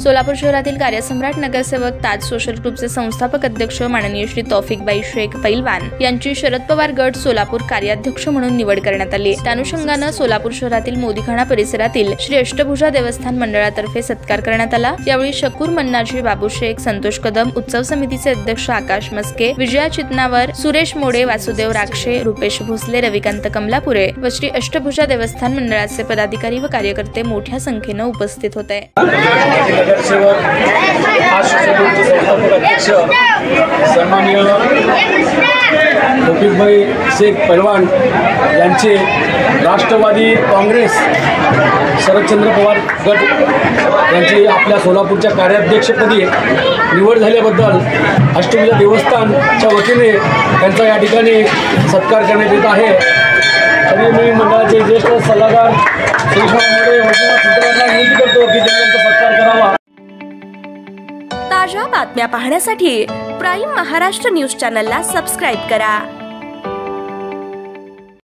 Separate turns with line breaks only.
सोलापूर शहरातील कार्यसम्राट नगरसेवक ताज सोशल ग्रुपचे संस्थापक अध्यक्ष माननीय श्री तौफिकबाई शेख पैलवान यांची शरद पवार गट सोलापूर कार्याध्यक्ष म्हणून निवड करण्यात आली। त्या अनुषंगाने सोलापूर शहरातील मोदीखाना परिसरातील श्री अष्टभुजा देवस्थान मंडळातर्फे सत्कार करण्यात आला। यावेळी शकूर मन्नाजी, बाबू शेख, संतोष कदम, उत्सव समितीचे अध्यक्ष आकाश मस्के, विजया चितनावर, सुरेश मोडे, वासुदेव राक्षे, रुपेश भोसले, रविकांत कमलापुरे व श्री अष्टभुजा देवस्थान मंडळाचे पदाधिकारी व कार्यकर्ते मोठ्या संख्येने उपस्थित होते।
सन्माननीय तौफिकबाई शेख पैलवान यांचे राष्ट्रवादी काँग्रेस शरदचंद्र पवार गट यांची आपल्या सोलापूरच्या कार्याध्यक्षपदी निवड झाल्याबद्दल अष्टभुजा देवस्थानच्या वतीने त्यांचा या ठिकाणी सत्कार करण्यात येत आहे। तरी मी मंडळाचे ज्येष्ठ सल्लागार विनंती करतो की त्यांचा सत्कार करावा।
ताज्या बातम्या पाहण्यासाठी प्राईम महाराष्ट्र न्यूज चॅनलला सबस्क्राईब करा।